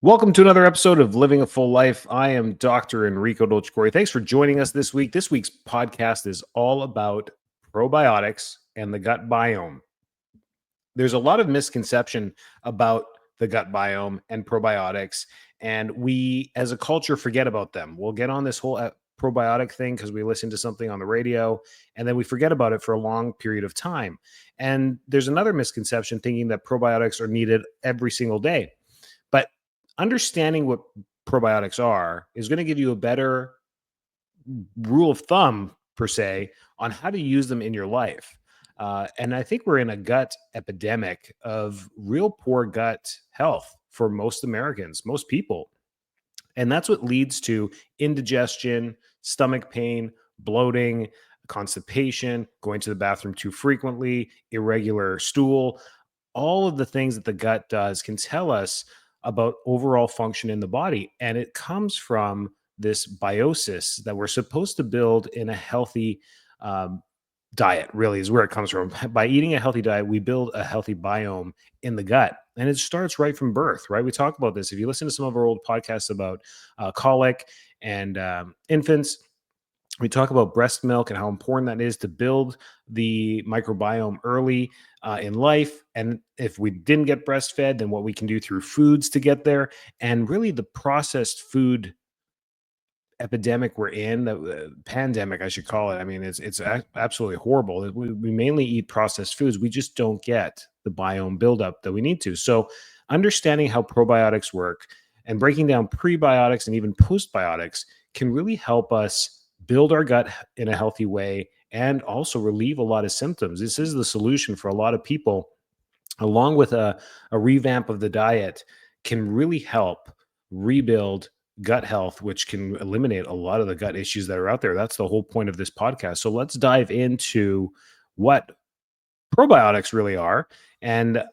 Welcome to another episode of Living a Full Life. I am Dr. Enrico Dolcecore. Thanks for joining us this week. This week's podcast is all about probiotics and the gut biome. There's a lot of misconception about the gut biome and probiotics, and we as a culture forget about them. We'll get on this whole probiotic thing because we listen to something on the radio, and then we forget about it for a long period of time. And there's another misconception thinking that probiotics are needed every single day. But understanding what probiotics are is going to give you a better rule of thumb, per se, on how to use them in your life. And I think we're in a gut epidemic of real poor gut health for most Americans, most people. And that's what leads to indigestion, stomach pain, bloating, constipation, going to the bathroom too frequently, irregular stool. All of the things that the gut does can tell us about overall function in the body. And it comes from this biosis that we're supposed to build in a healthy diet, really, is where it comes from. By eating a healthy diet, we build a healthy biome in the gut. And it starts right from birth, right? We talk about this. If you listen to some of our old podcasts about colic and infants, we talk about breast milk and how important that is to build the microbiome early in life. And if we didn't get breastfed, then what we can do through foods to get there. And really the processed food epidemic we're in, the pandemic, I should call it. I mean, it's absolutely horrible. We mainly eat processed foods. We just don't get the biome buildup that we need to. So understanding how probiotics work and breaking down prebiotics and even postbiotics can really help us build our gut in a healthy way and also relieve a lot of symptoms. This is the solution for a lot of people, along with a revamp of the diet, can really help rebuild gut health, which can eliminate a lot of the gut issues that are out there. That's the whole point of this podcast. So let's dive into what probiotics really are and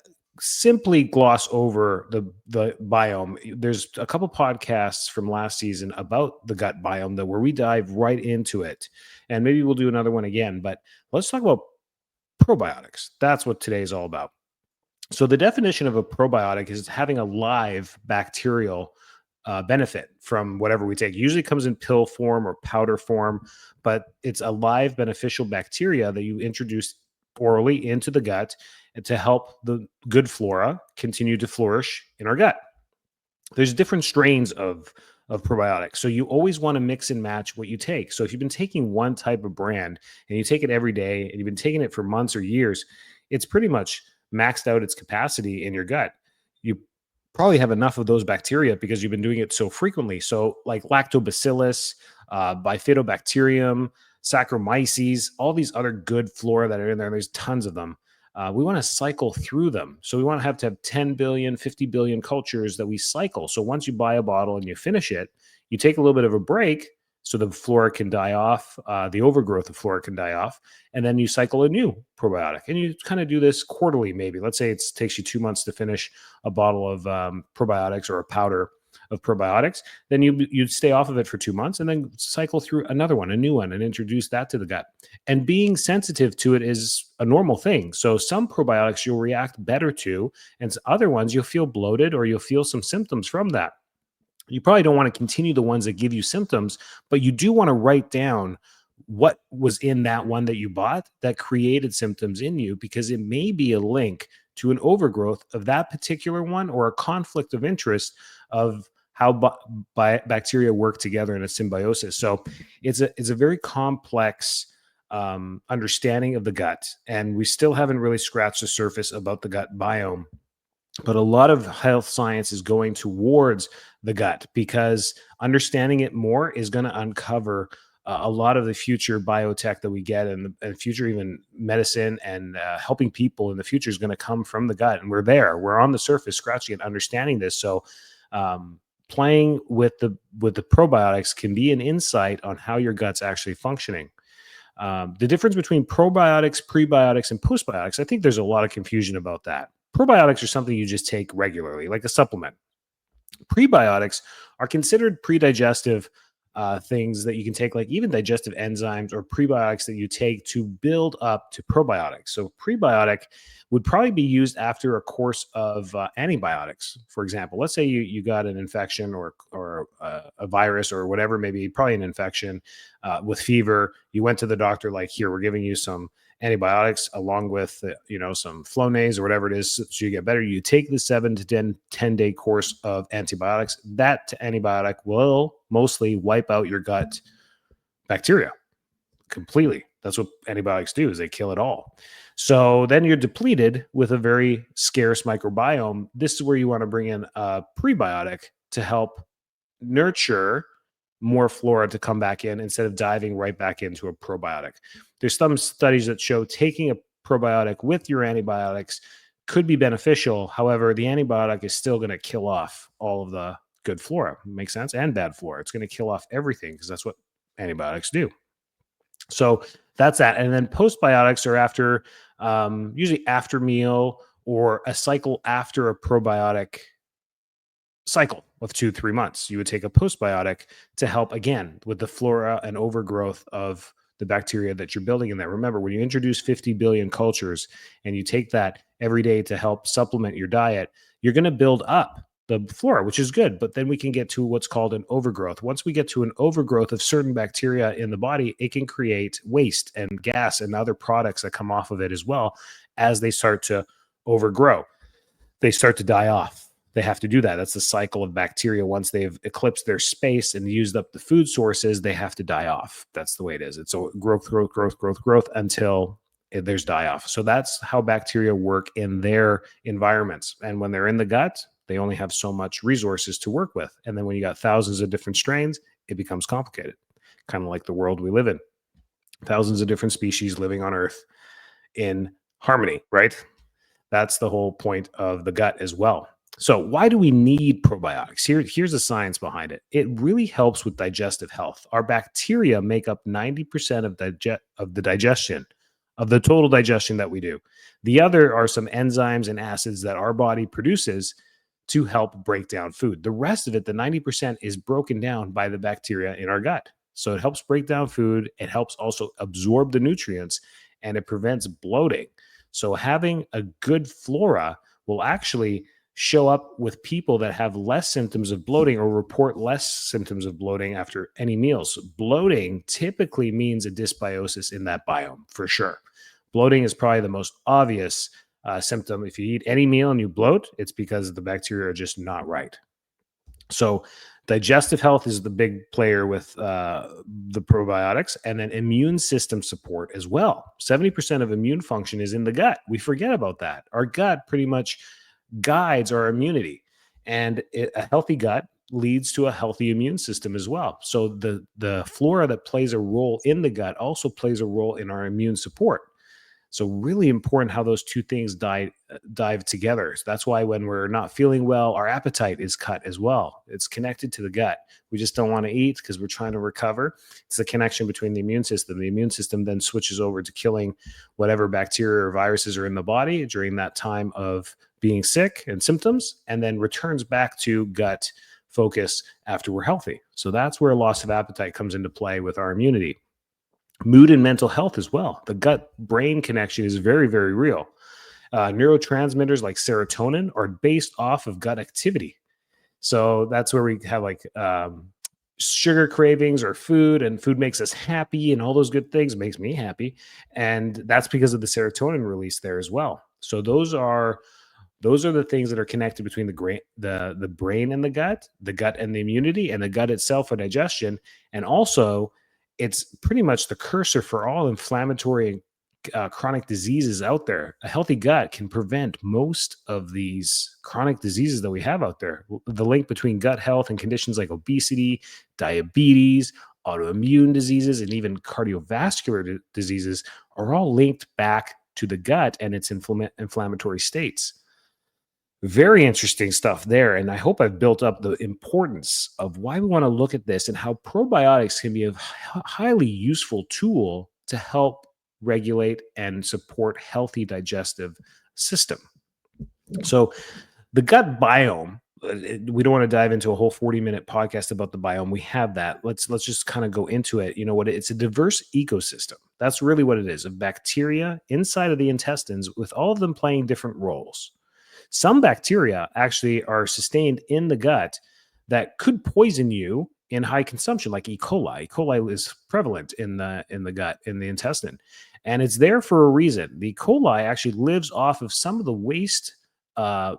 simply gloss over the biome. There's a couple podcasts from last season about the gut biome where we dive right into it. And maybe we'll do another one again, but let's talk about probiotics. That's what today is all about. So the definition of a probiotic is having a live bacterial benefit from whatever we take. It usually comes in pill form or powder form, but it's a live beneficial bacteria that you introduce orally into the gut to help the good flora continue to flourish in our gut. There's different strains of probiotics. So you always want to mix and match what you take. So if you've been taking one type of brand and you take it every day and you've been taking it for months or years, it's pretty much maxed out its capacity in your gut. You probably have enough of those bacteria because you've been doing it so frequently. So like lactobacillus, bifidobacterium, Saccharomyces, all these other good flora that are in there, there's tons of them. We want to cycle through them. So we want to have 10 billion, 50 billion cultures that we cycle. So once you buy a bottle and you finish it, you take a little bit of a break so the flora can die off, the overgrowth of flora can die off, and then you cycle a new probiotic. And you kind of do this quarterly, maybe. Let's say it takes you 2 months to finish a bottle of probiotics or a powder of probiotics. Then you'd stay off of it for 2 months and then cycle through another one, a new one, and introduce that to the gut. And being sensitive to it is a normal thing. So some probiotics you'll react better to, and other ones you'll feel bloated or you'll feel some symptoms from that. You probably don't want to continue the ones that give you symptoms, but you do want to write down what was in that one that you bought that created symptoms in you, because it may be a link to an overgrowth of that particular one or a conflict of interest of how bacteria work together in a symbiosis. So it's a very complex understanding of the gut, and we still haven't really scratched the surface about the gut biome. But a lot of health science is going towards the gut because understanding it more is going to uncover a lot of the future biotech that we get, and future even medicine and helping people in the future is going to come from the gut. And we're on the surface scratching and understanding this. So playing with the probiotics can be an insight on how your gut's actually functioning. The difference between probiotics, prebiotics, and postbiotics, I think there's a lot of confusion about that. Probiotics are something you just take regularly, like a supplement. Prebiotics are considered pre-digestive things that you can take, like even digestive enzymes or prebiotics that you take to build up to probiotics. So prebiotic would probably be used after a course of antibiotics. For example, let's say you got an infection or a virus or whatever, maybe probably an infection with fever. You went to the doctor, like, here, we're giving you some antibiotics along with some Flonase or whatever it is, so you get better. You take the 7 to 10 day course of antibiotics. That antibiotic will mostly wipe out your gut bacteria completely. That's what antibiotics do, is they kill it all. So then you're depleted with a very scarce microbiome. This is where you want to bring in a prebiotic to help nurture more flora to come back in instead of diving right back into a probiotic. There's some studies that show taking a probiotic with your antibiotics could be beneficial. However, the antibiotic is still going to kill off all of the good flora. Makes sense? And bad flora. It's going to kill off everything because that's what antibiotics do. So that's that. And then postbiotics are after, usually after meal or a cycle after a probiotic cycle of 2-3 months. You would take a postbiotic to help again with the flora and overgrowth of the bacteria that you're building in there. Remember, when you introduce 50 billion cultures and you take that every day to help supplement your diet, you're going to build up the flora, which is good. But then we can get to what's called an overgrowth. Once we get to an overgrowth of certain bacteria in the body, it can create waste and gas and other products that come off of it as well. As they start to overgrow, they start to die off. They have to do that. That's the cycle of bacteria. Once they've eclipsed their space and used up the food sources, they have to die off. That's the way it is. It's a growth until there's die off. So that's how bacteria work in their environments. And when they're in the gut, they only have so much resources to work with. And then when you got thousands of different strains, it becomes complicated. Kind of like the world we live in. Thousands of different species living on Earth in harmony, right? That's the whole point of the gut as well. So why do we need probiotics? Here's the science behind it. It really helps with digestive health. Our bacteria make up 90% of the digestion, of the total digestion that we do. The other are some enzymes and acids that our body produces to help break down food. The rest of it, the 90%, is broken down by the bacteria in our gut. So it helps break down food. It helps also absorb the nutrients, and it prevents bloating. So having a good flora will actually show up with people that have less symptoms of bloating or report less symptoms of bloating after any meals. Bloating typically means a dysbiosis in that biome, for sure. Bloating is probably the most obvious symptom. If you eat any meal and you bloat, it's because the bacteria are just not right. So digestive health is the big player with the probiotics, and then immune system support as well. 70% of immune function is in the gut. We forget about that. Our gut pretty much guides our immunity, and a healthy gut leads to a healthy immune system as well. So the flora that plays a role in the gut also plays a role in our immune support. So really important how those two things dive together. So that's why when we're not feeling well, our appetite is cut as well. It's connected to the gut. We just don't want to eat because we're trying to recover. It's the connection between the immune system. The immune system then switches over to killing whatever bacteria or viruses are in the body during that time of being sick and symptoms, and then returns back to gut focus after we're healthy. So that's where loss of appetite comes into play with our immunity. Mood and mental health as well. The gut-brain connection is very, very real. Neurotransmitters like serotonin are based off of gut activity. So that's where we have like sugar cravings or food, and food makes us happy and all those good things. Makes me happy. And that's because of the serotonin release there as well. So those are the things that are connected between the brain and the gut and the immunity, and the gut itself for digestion. And also, it's pretty much the cursor for all inflammatory chronic diseases out there. A healthy gut can prevent most of these chronic diseases that we have out there. The link between gut health and conditions like obesity, diabetes, autoimmune diseases, and even cardiovascular diseases are all linked back to the gut and its inflammatory states. Very interesting stuff there. And I hope I've built up the importance of why we want to look at this and how probiotics can be a highly useful tool to help regulate and support healthy digestive system. So the gut biome, we don't want to dive into a whole 40-minute podcast about the biome. We have that. Let's just kind of go into it. You know what? It's a diverse ecosystem. That's really what it is, of bacteria inside of the intestines, with all of them playing different roles. Some bacteria actually are sustained in the gut that could poison you in high consumption, like E. coli. E. coli is prevalent in the gut, in the intestine, and it's there for a reason. The E. coli actually lives off of some of the waste, uh,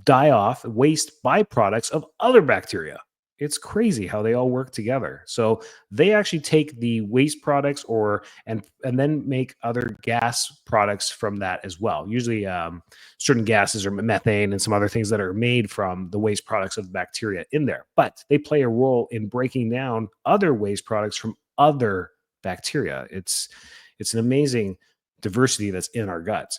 die off waste byproducts of other bacteria. It's crazy how they all work together. So they actually take the waste products, or and then make other gas products from that as well. Usually, certain gases or methane and some other things that are made from the waste products of bacteria in there. But they play a role in breaking down other waste products from other bacteria. It's an amazing diversity that's in our guts.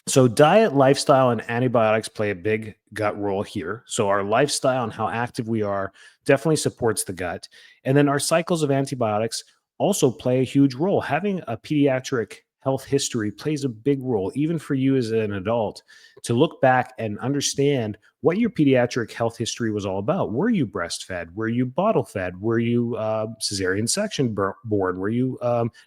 So diet, lifestyle, and antibiotics play a big gut role here. So our lifestyle and how active we are definitely supports the gut. And then our cycles of antibiotics also play a huge role. Having a pediatric health history plays a big role, even for you as an adult, to look back and understand what your pediatric health history was all about. Were you breastfed? Were you bottle fed? Were you cesarean section born? Were you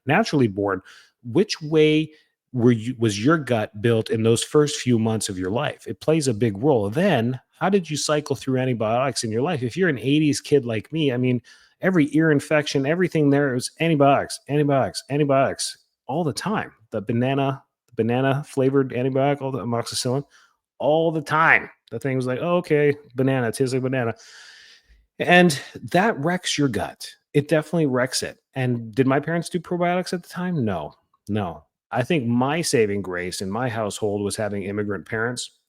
naturally born? Which way was your gut built in those first few months of your life? It plays a big role. Then, how did you cycle through antibiotics in your life? If you're an 80s kid like me, I mean, every ear infection, everything there was antibiotics, antibiotics, antibiotics all the time. The banana flavored antibiotic, all the amoxicillin, all the time. The thing was like, oh, okay, banana, it tastes like banana. And that wrecks your gut. It definitely wrecks it. And did my parents do probiotics at the time? No, no. I think my saving grace in my household was having immigrant parents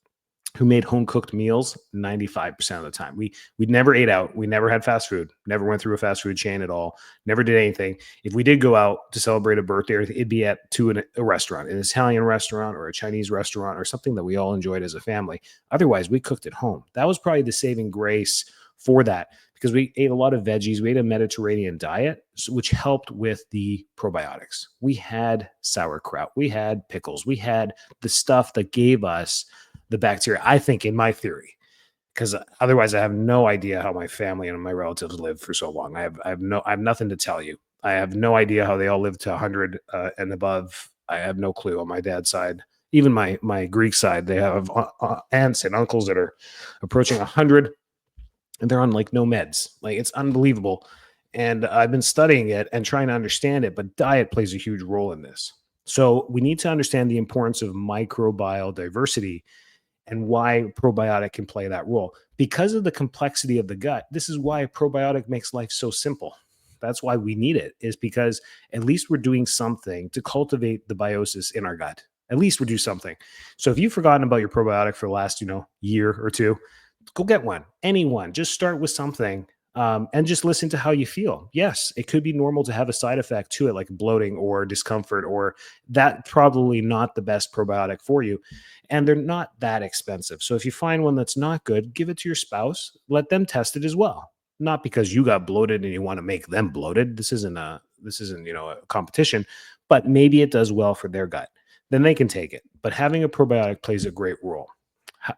who made home cooked meals 95% of the time. We never ate out. We never had fast food. Never went through a fast food chain at all. Never did anything. If we did go out to celebrate a birthday, it'd be a restaurant, an Italian restaurant or a Chinese restaurant or something that we all enjoyed as a family. Otherwise, we cooked at home. That was probably the saving grace for that, because we ate a lot of veggies. We ate a Mediterranean diet, which helped with the probiotics. We had sauerkraut. We had pickles. We had the stuff that gave us the bacteria, I think, in my theory, because otherwise I have no idea how my family and my relatives lived for so long. I have nothing to tell you. I have no idea how they all lived to 100 and above. I have no clue on my dad's side. Even my Greek side, they have aunts and uncles that are approaching 100, and they're on like no meds. Like, it's unbelievable. And I've been studying it and trying to understand it, but diet plays a huge role in this. So we need to understand the importance of microbial diversity and why probiotic can play that role. Because of the complexity of the gut, this is why a probiotic makes life so simple. That's why we need it, is because at least we're doing something to cultivate the biosis in our gut. At least we do something. So if you've forgotten about your probiotic for the last, year or two, go get one. Anyone. Just start with something, and just listen to how you feel. Yes, it could be normal to have a side effect to it, like bloating or discomfort, or that probably not the best probiotic for you. And they're not that expensive. So if you find one that's not good, give it to your spouse. Let them test it as well. Not because you got bloated and you want to make them bloated. This isn't a competition, but maybe it does well for their gut. Then they can take it. But having a probiotic plays a great role.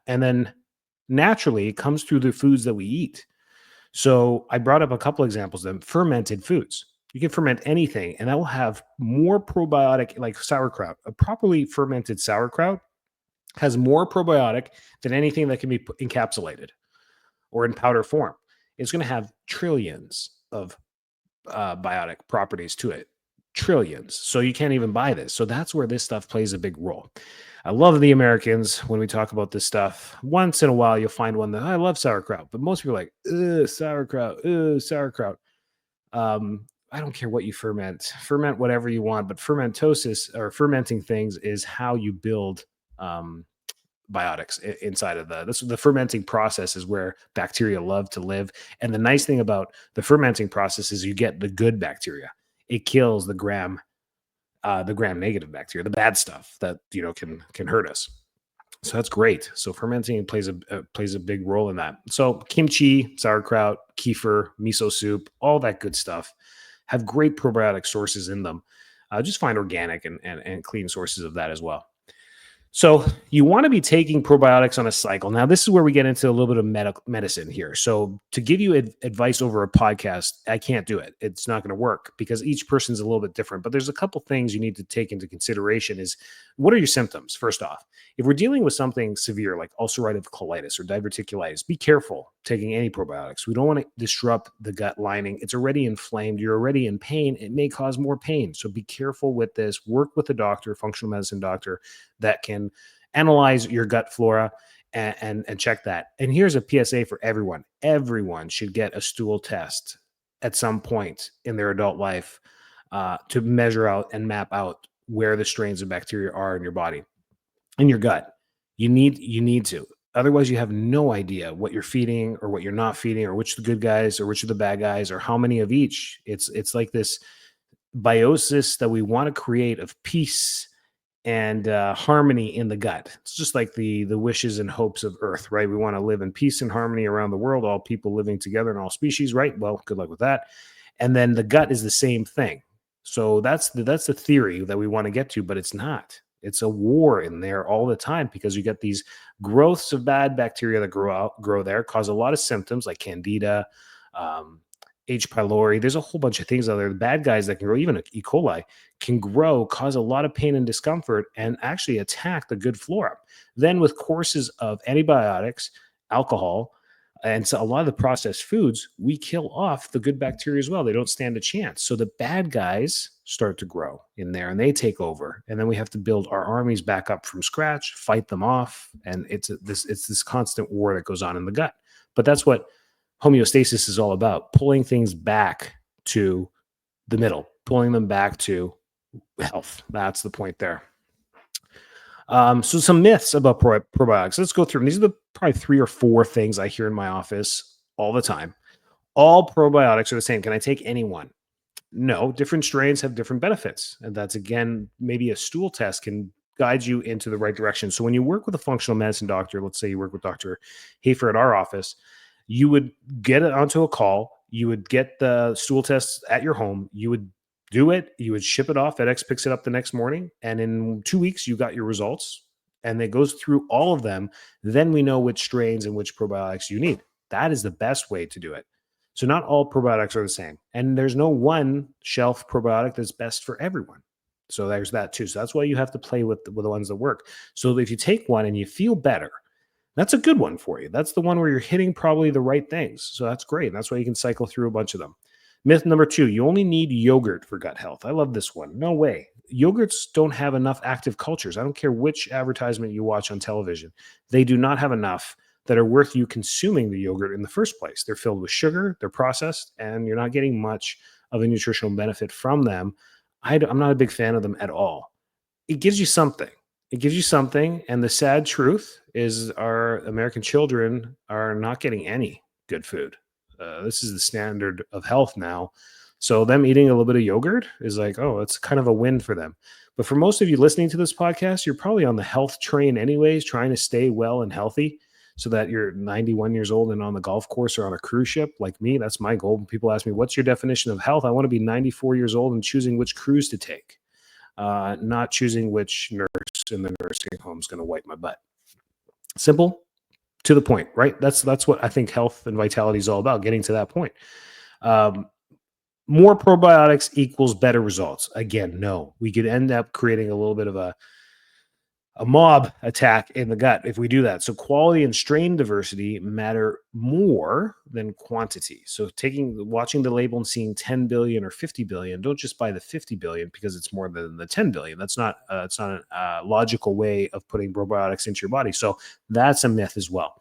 And then naturally, it comes through the foods that we eat. So I brought up a couple examples of them. Fermented foods. You can ferment anything, and that will have more probiotic, like sauerkraut. A properly fermented sauerkraut has more probiotic than anything that can be encapsulated or in powder form. It's going to have trillions of biotic properties to it. Trillions. So you can't even buy this. So that's where this stuff plays a big role. I love the Americans when we talk about this stuff. Once in a while, you'll find one that I love sauerkraut, but most people are like, ugh, sauerkraut, ugh, sauerkraut. I don't care what you ferment whatever you want, but fermentosis, or fermenting things, is how you build biotics inside of the fermenting process is where bacteria love to live. And the nice thing about the fermenting process is you get the good bacteria. It kills the gram negative bacteria, the bad stuff that can hurt us. So that's great. So fermenting plays a big role in that. So kimchi, sauerkraut, kefir, miso soup, all that good stuff have great probiotic sources in them. Just find organic and clean sources of that as well. So you want to be taking probiotics on a cycle. Now, this is where we get into a little bit of medicine here. So to give you advice over a podcast, I can't do it. It's not going to work because each person's a little bit different. But there's a couple things you need to take into consideration is what are your symptoms? First off, if we're dealing with something severe like ulcerative colitis or diverticulitis, be careful taking any probiotics. We don't want to disrupt the gut lining. It's already inflamed. You're already in pain. It may cause more pain. So be careful with this. Work with a doctor, functional medicine doctor, that can analyze your gut flora and check that. And here's a PSA for everyone. Everyone should get a stool test at some point in their adult life to measure out and map out where the strains of bacteria are in your body, in your gut. You need to. Otherwise, you have no idea what you're feeding or what you're not feeding, or which are the good guys or which are the bad guys, or how many of each. It's like this biosis that we want to create of peace and harmony in the gut. It's just like the wishes and hopes of Earth, right? We want to live in peace and harmony around the world, all people living together in all species, right? Well, good luck with that. And then the gut is the same thing. So that's the theory that we want to get to, but it's not. It's a war in there all the time because you get these growths of bad bacteria that grow there, cause a lot of symptoms like candida, um, H. pylori. There's a whole bunch of things out there. The bad guys that can grow, even E. coli, can grow, cause a lot of pain and discomfort, and actually attack the good flora. Then, with courses of antibiotics, alcohol, and so a lot of the processed foods, we kill off the good bacteria as well. They don't stand a chance. So the bad guys start to grow in there and they take over. And then we have to build our armies back up from scratch, fight them off. And it's this constant war that goes on in the gut. But that's what homeostasis is all about, pulling things back to the middle, pulling them back to health. That's the point there. So some myths about probiotics. Let's go through them. These are the probably 3 or 4 things I hear in my office all the time. All probiotics are the same. Can I take any one? No, different strains have different benefits. And that's, again, maybe a stool test can guide you into the right direction. So when you work with a functional medicine doctor, let's say you work with Dr. Hafer at our office, you would get it onto a call. You would get the stool tests at your home. You would do it. You would ship it off. FedEx picks it up the next morning. And in 2 weeks, you got your results. And it goes through all of them. Then we know which strains and which probiotics you need. That is the best way to do it. So not all probiotics are the same. And there's no one shelf probiotic that's best for everyone. So there's that too. So that's why you have to play with the ones that work. So if you take one and you feel better, that's a good one for you. That's the one where you're hitting probably the right things. So that's great. And that's why you can cycle through a bunch of them. Myth number 2, you only need yogurt for gut health. I love this one. No way. Yogurts don't have enough active cultures. I don't care which advertisement you watch on television. They do not have enough that are worth you consuming the yogurt in the first place. They're filled with sugar, they're processed, and you're not getting much of a nutritional benefit from them. I'm not a big fan of them at all. It gives you something. It gives you something. And the sad truth is our American children are not getting any good food. This is the standard of health now. So them eating a little bit of yogurt is like, oh, it's kind of a win for them. But for most of you listening to this podcast, you're probably on the health train anyways, trying to stay well and healthy so that you're 91 years old and on the golf course or on a cruise ship like me. That's my goal. When people ask me, what's your definition of health? I want to be 94 years old and choosing which cruise to take, not choosing which nurse in the nursing home is going to wipe my butt. Simple, to the point, right? That's what I think health and vitality is all about, getting to that point. More probiotics equals better results. Again, no. We could end up creating a little bit of a mob attack in the gut if we do that. So quality and strain diversity matter more than quantity. So watching the label and seeing 10 billion or 50 billion, don't just buy the 50 billion because it's more than the 10 billion. That's not it's not a logical way of putting probiotics into your body. So that's a myth as well.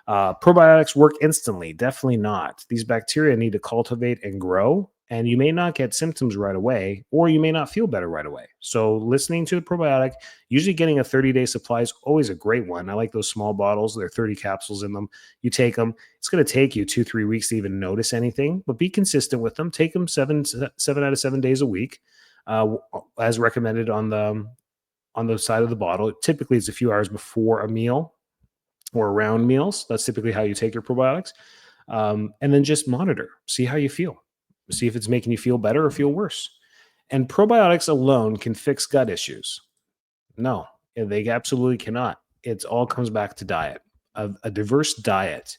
Probiotics work instantly. Definitely not. These bacteria need to cultivate and grow. And you may not get symptoms right away, or you may not feel better right away. So listening to the probiotic, usually getting a 30-day supply is always a great one. I like those small bottles. There are 30 capsules in them. You take them. It's going to take you 2-3 weeks to even notice anything, but be consistent with them. Take them 7 out of 7 days a week, as recommended on the side of the bottle. Typically, it's a few hours before a meal or around meals. That's typically how you take your probiotics. And then just monitor, see how you feel. See if it's making you feel better or feel worse. And probiotics alone can fix gut issues. No, And they absolutely cannot. It all comes back to diet. A diverse diet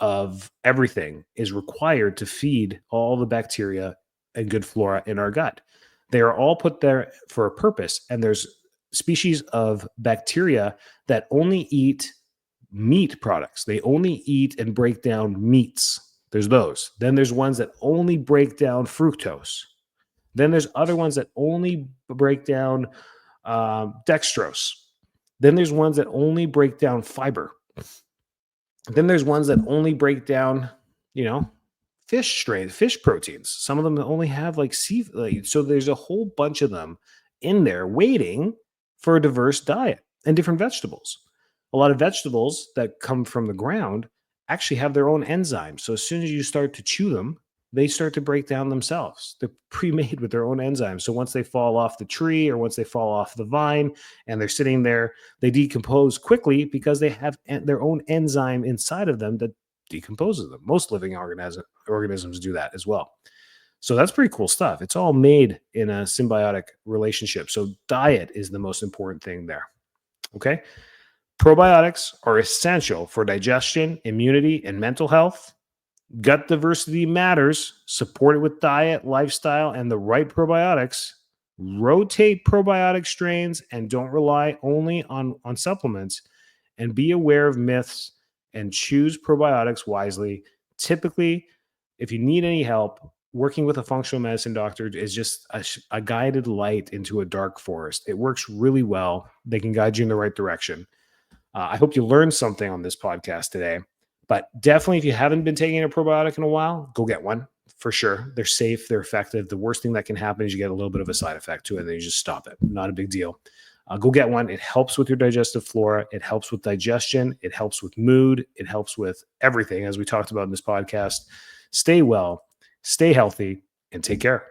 of everything is required to feed all the bacteria and good flora in our gut. They are all put there for a purpose. And there's species of bacteria that only eat meat products. They only eat and break down meats. There's those. Then there's ones that only break down fructose. Then there's other ones that only break down dextrose. Then there's ones that only break down fiber. Then there's ones that only break down, fish proteins. Some of them only have like so there's a whole bunch of them in there waiting for a diverse diet and different vegetables. A lot of vegetables that come from the ground actually have their own enzymes. So as soon as you start to chew them, they start to break down themselves. They're pre-made with their own enzymes. So once they fall off the tree or once they fall off the vine and they're sitting there, they decompose quickly because they have their own enzyme inside of them that decomposes them. Most living organisms do that as well. So that's pretty cool stuff. It's all made in a symbiotic relationship. So diet is the most important thing there. Okay. Probiotics are essential for digestion, immunity, and mental health. Gut diversity matters. Support it with diet, lifestyle, and the right probiotics. Rotate probiotic strains and don't rely only on supplements. And be aware of myths and choose probiotics wisely. Typically, if you need any help, working with a functional medicine doctor is just a guided light into a dark forest. It works really well. They can guide you in the right direction. I hope you learned something on this podcast today. But definitely, if you haven't been taking a probiotic in a while, go get one for sure. They're safe. They're effective. The worst thing that can happen is you get a little bit of a side effect to it, and then you just stop it. Not a big deal. Go get one. It helps with your digestive flora. It helps with digestion. It helps with mood. It helps with everything, as we talked about in this podcast. Stay well, stay healthy, and take care.